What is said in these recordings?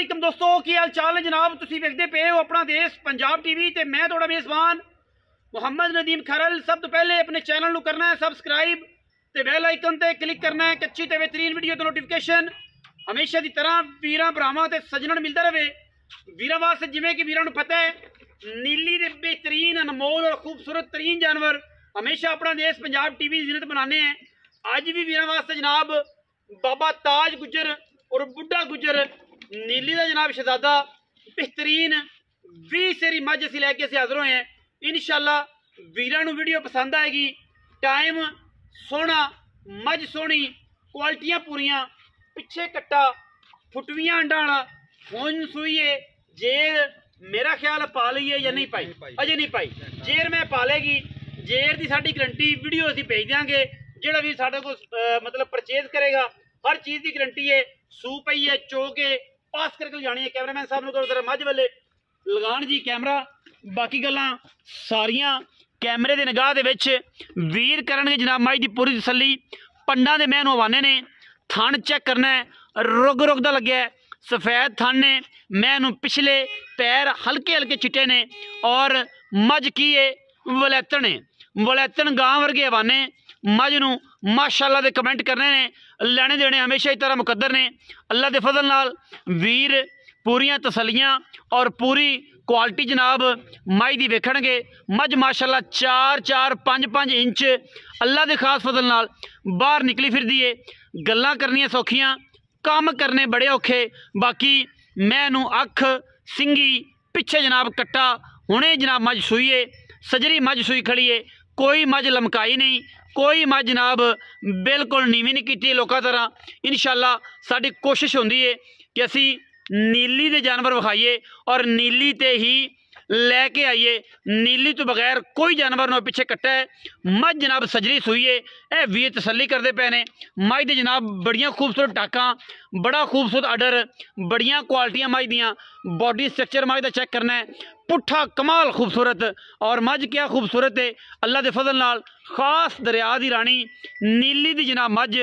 वालेकुम दोस्तों, की हाल चाल है जनाब। तुसीं वेखदे पे हो अपना देश पंजाब टीवी ते मैं तुहाडा मेज़बान मुहम्मद नदीम खरल। सब तो पहले अपने चैनल नूं करना है सबसक्राइब ते बैल आइकन ते क्लिक करना है कच्ची ते बेहतरीन वीडियो तो नोटिफिकेशन हमेशा की तरह वीरां भरावां ते सज्जणां नूं मिलदा रहे। वीरां वास्ते जिवें कि वीरां नूं पता है नीली दे बेहतरीन अनमोल और खूबसूरत तरीन जानवर हमेशा अपना देश पंजाब टीवी की जिन्नत बनाने हैं। अज भी वीरां वास्ते जनाब बाबा ताज गुजर और बुढ़ा गुजर नीली का जनाब शहजादा बेहतरीन 20 सेरी मझ असीं लैके असीं हाजिर होए हैं। इंशाअल्लाह वीरां नूं वीडियो पसंद आएगी। टाइम सोहना, मझ सोहनी, क्वालिटियां पूरियां, पिछे कट्टा, फुटवियां अंडा वाला, फोन सुईए जेर मेरा ख्याल पा ली है या नहीं पाई, अजे नहीं पाई। जेर मैं पालेगी, जेर की साडी गारंटी वीडियो असीं भेज देंगे। जिहड़ा भी साडे को मतलब परचेज करेगा हर चीज़ की गारंटी है। सू पई है, चोके पास करके जानी है। कैमरामैन साहब को मझ वाले लगान जी कैमरा। बाकी गल्लां सारियां कैमरे की निगाह दे विच वीर करनगे जनाब। मझ की पूरी तसल्ली पंडा दे मैनू हवाने ने। थन चेक करना है, रुग रुग दा लग्या है, सफेद थन ने। मैनू पिछले पैर हल्के हल्के चिट्टे ने और मझ की है वलैतन है। वलैतन गां वर्गे हवाने। मझ नूं माशाअल्लाह दे कमेंट करने ने, लैने देने हमेशा ही तरह मुकद्दर ने। अल्लाह के फजल नाल वीर पूरियां तसलियां और पूरी क्वालिटी जनाब मझ दी वेखणगे। मझ माशाअल्लाह 4-4, 5-5 इंच अल्लाह के खास फजल नाल बाहर निकली फिरदी है। गल्लां करनियां सौखियां, काम करने बड़े औखे। बाकी मैनू अख सिंगी पिछे जनाब कट्टा हुणे जनाब मझ सूई है, सजरी मझ सूई खड़ी है। कोई मझ लमकाई नहीं, कोई मझ जनाब बिल्कुल नीवी नहीं की लोगों तरह। इंशाअल्लाह साडी कोशिश होंदी है कि असी नीली दे जानवर विखाइए और नीली ते ही लैके आइए। नीली तो बगैर कोई जानवर ना पिछे कट्टा है। मझ जनाब सजरी सूई है, यह वीर तसली करते पे ने। मझ दे जनाब बड़ियां खूबसूरत टाकां, बड़ा खूबसूरत आर्डर, बड़ियां क्वालिटियां मझ दियां। बॉडी स्ट्रक्चर मझ का चेक करना है, पुट्ठा कमाल खूबसूरत। और मझ क्या खूबसूरत है अल्लाह के फजल नाल। खास दरिया की रानी नीली दी जनाब मझ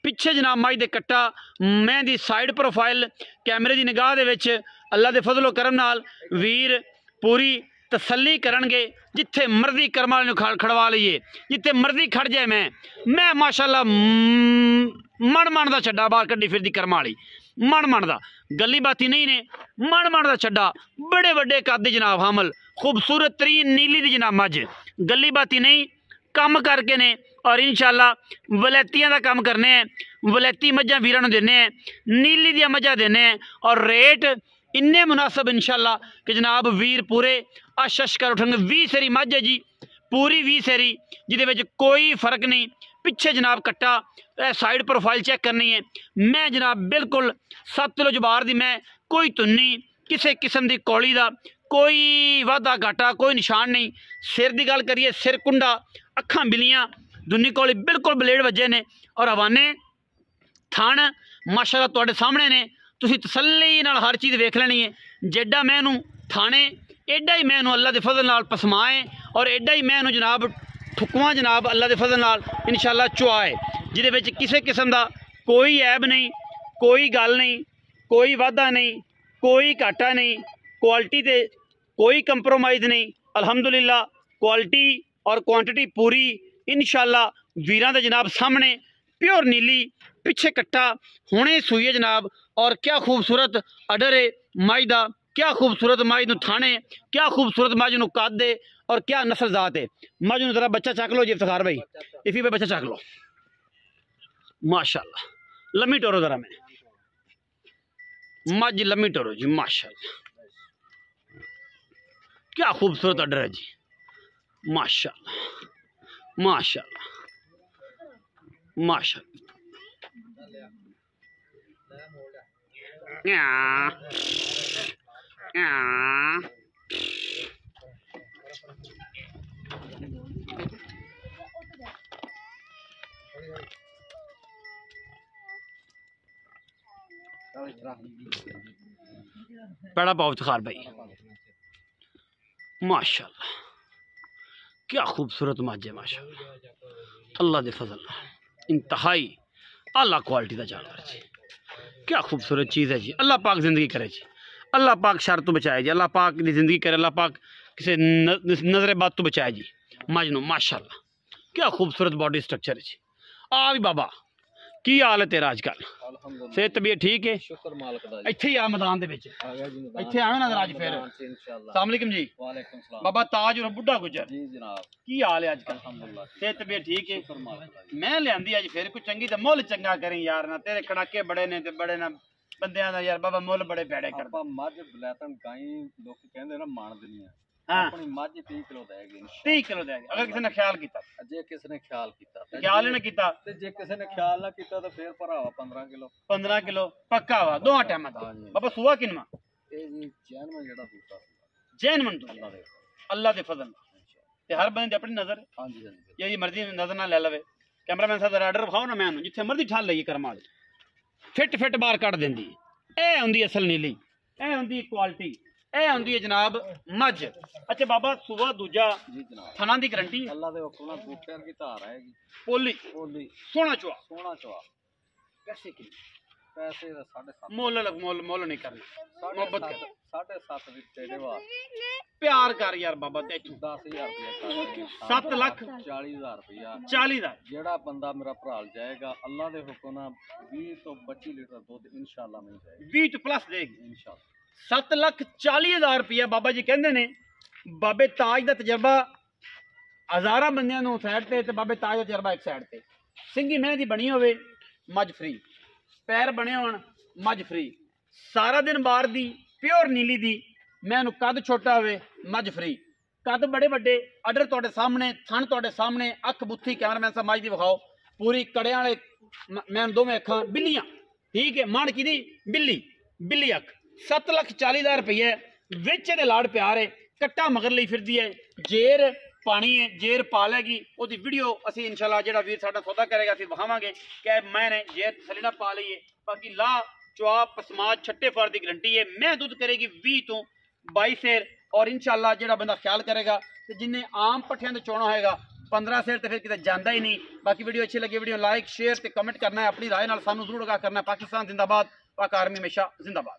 पिछे जनाब मझ दे कट्टा। मैं दी साइड प्रोफाइल कैमरे की निगाह दे विच अल्लाह के फजलो करम नाल वीर पूरी तसली करनगे। जिथे मर्जी कर्म वाले खड़वा लीए, जिथे मर्जी खड़ जाए। मैं माशाअल्लाह मन का छड्डा बाहर कड्डी फिरदी कर्म वाली। मन का गली बाती नहीं ने, मन का छड्डा। बड़े बड़े कद जनाब हामल खूबसूरत तरीन नीली दी जनाब मझ। गली बाती नहीं, काम करके ने। और इंशाअल्लाह वलैतियां का काम करने हैं। वलैती मझां वीरां नूं देने हैं, नीली दियां मझां देने हैं। और रेट इन्ने मुनासब इंशाअल्लाह कि जनाब वीर पूरे अश कर उठेंगे। 20 सेरी मझ है जी, पूरी 20 सेरी, जिहदे कोई फर्क नहीं। पिछे जनाब कट्टा, साइड प्रोफाइल चेक करनी है। मैं जनाब बिल्कुल 7 किलो जबार दी। मैं कोई तुन्नी किसी किस्म की कौली का कोई वाधा घाटा कोई निशान नहीं। सिर की गल करिए, सिर कुंडा, अखां बिलियां, दुनी कौली बिल्कुल ब्लेड वजे ने। और हवाने थन माशाअल्लाह तुहाडे सामने ने। तुसीं तसल्ली नाल हर चीज़ वेख लेनी है। जेडा मैनू थाने एडा ही मैनू अल्लाह के फजल नाल पसमाए और एडा ही मैनू जनाब ठुकवां जनाब अल्लाह के फजल नाल इंशाअल्लाह चुआए, जिहदे विच किसी किस्म का कोई ऐब नहीं, कोई गल नहीं, कोई वाधा नहीं, कोई घाटा नहीं। क्वालिटी ते कोई कंप्रोमाइज़ नहीं। अल्हम्दुलिल्लाह क्वालिटी और क्वांटिटी पूरी इंशाअल्लाह वीरां दे जनाब सामने। प्योर नीली पिछे कट्टा हुणे सूई जनाब। और क्या खूबसूरत अडर है मझ दा, क्या खूबसूरत मझ नूं थाने, क्या खूबसूरत मझ नूं कद है और क्या नस्ल जात है। मझ नूं जरा बच्चा चक लो जी इफ्तिखार भाई, इफी पे बच्चा चक लो माशाअल्लाह। लम्मी टोरो जरा मैं मझ लम्मी टोरो जी माशाअल्लाह। क्या खूबसूरत अडर है जी माशाअल्लाह माशाअल्लाह माशाअल्लाह। बड़ा पाओ इफ्तिखार भाई माशाअल्लाह। क्या खूबसूरत मझ है माशाअल्लाह। अल्लाह के फजल इंतहाई आला क्वालिटी का जानवर जी। क्या खूबसूरत चीज़ है जी। अल्लाह पाक ज़िंदगी करे जी, अल्लाह पाक शर तो बचाए जी, अल्लाह पाक की ज़िंदगी करे, अल्लाह पाक किसी नज़र बात तो बचाए जी। मजनू माशाल्लाह क्या खूबसूरत बॉडी स्ट्रक्चर है जी। आ भी बाबा की हाल है तेरा अजकल? सेहत तबीयत ठीक है? शुक्र मालिक दा जी। इत्थे ही आ मैदान दे विच इत्थे आवे ना अज फिर इंशाअल्लाह। अस्सलाम वालेकुम जी। वालेकुम सलाम। बाबा ताज और बुढ़ा गुजर जी जनाब, की हाल है अजकल? अल्हम्दुलिल्लाह सेहत तबीयत ठीक है? शुक्र मालिक दा। मैं लियांदी अज फिर कोई चंगी ते मुल चंगा करें यार, ना तेरे कड़ाके बड़े ने ते बड़े ना बंदियां दा यार बाबा मुल बड़े पैड़े कर। ਆਪਾਂ ਮੱਝ ਬਲੈਤਨ ਗਾਈ ਲੋਕ ਕਹਿੰਦੇ ਨਾ ਮਾਣਦੇ ਨਹੀਂ ਆ। हाँ ਆਪਣੀ ਮੱਝ 30 ਕਿਲੋ ਦੇਗੀ 30 ਕਿਲੋ ਦੇਗੀ अगर किसी ने ख्याल किया, ਜੇ ਕਿਸੇ ਨੇ ਖਿਆਲ ਕੀਤਾ ख्याल ही ना किया ਤੇ ਜੇ ਕਿਸੇ ਨੇ ਖਿਆਲ ਨਾ ਕੀਤਾ ਤਾਂ ਫੇਰ ਭਰਾਵਾ 15 ਕਿਲੋ 15 किलो पक्का वा दो टाइम दा। बाबा सुआ किनवा ਇਹ ਜੀ ਜੈਨਮਨ ਜਿਹੜਾ ਦੂਸਰਾ जैन मन तो ਅੱਲਾ ਦੇ अल्लाह दे फजल ते हर बंदे दी अपनी नजर ਹਾਂਜੀ ਹਾਂਜੀ ये मर्जी नजर ना ले लवे। कैमरामैन साहब दा आर्डर विखाओ ना, मैं जिथे मर्जी ठल लईए करम वाली फिट फिट बाहर कट देंदी। ए हुंदी असल नीली, ए हुंदी क्वालिटी, ए हुंदी है जनाब मझ। अच्छा बाबा सुबह दूजा ਜੀ ਜਨਾਬ थना दी गारंटी है, ਅੱਲਾ ਦੇ ਹੁਕਮ ਨਾਲ ਬੂਟਿਆਂ ਦੀ ਧਾਰ ਆਏਗੀ। पोली ਬੋਲੀ सोना चुआ ਸੋਹਣਾ ਚਵਾ पैसे की ਪੈਸੇ ਦਾ 7.5 मोल लग मोल मोल नहीं करना, मोहब्बत कर 7.5 ਵਿੱਚ ਤੇਰੇ ਵਾਸਤੇ प्यार कर यार बाबा ते इथों 10000 ਰੁਪਏ 7 लाख 40000 ਰੁਪਇਆ 40 दा ਜਿਹੜਾ ਬੰਦਾ ਮੇਰਾ ਭਰਾ ਜਾਏਗਾ ਅੱਲਾ ਦੇ ਹੁਕਮ ਨਾਲ 20 ਤੋਂ 25 ਲੀਟਰ ਦੁੱਧ ਇਨਸ਼ਾਅੱਲਾ ਮਿਲ ਜਾਏਗਾ 20 प्लस देगी। ਇਨਸ਼ਾਅੱਲਾ 7,40,000 रुपया बाबा जी कहते ने। बाबे ताज का तजर्बा हज़ारा बंदियां नूं साइड ते बाबे ताज का तजर्बा एक साइड ते। सिंगी मेहनत दी बनी होवे मझ फ्री, पैर बने होण मझ फ्री, सारा दिन बाहर दी प्योर नीली दी, मैं कद छोटा होवे मझ फ्री, कद बड़े बड़े अडर तुहाडे सामने, थन तुहाडे सामने, अख बुत्थी कैमरामैन साहब मझ दी विखाओ पूरी कड़ियां वाले मैं दोवें अखां बिल्लियां ठीक है। मन की बिल्ली बिल्ली अख 7,40,000 रुपये विच दे लाड़ प्यार है। कट्टा मगर ली फिरदी है, जेर पानी है, जेर पा लेगी। वो वीडियो असी इंशाल्लाह जेड़ा वीर साडा सौदा करेगा फिर वहावांगे कि मैंने जेर तसली ना पा ली है। बाकी ला चुआब पसमाज छट्टे फार की गारंटी है। मैं दुध करेगी 20 तो 22 सेर और इंशाल्लाह जेड़ा बंदा ख्याल करेगा तो जिन्हें आम पट्ठियां तो चोना होएगा 15 सेर तो फिर किते जांदा ही नहीं। बाकी वीडियो अच्छी लगी वीडियो लाइक शेयर ते कमेंट करना है, अपनी राय नाल सानू जरूर आगाह करना है। पाकिस्तान जिंदाबाद, पाक आर्मी हमेशा जिंदाबाद।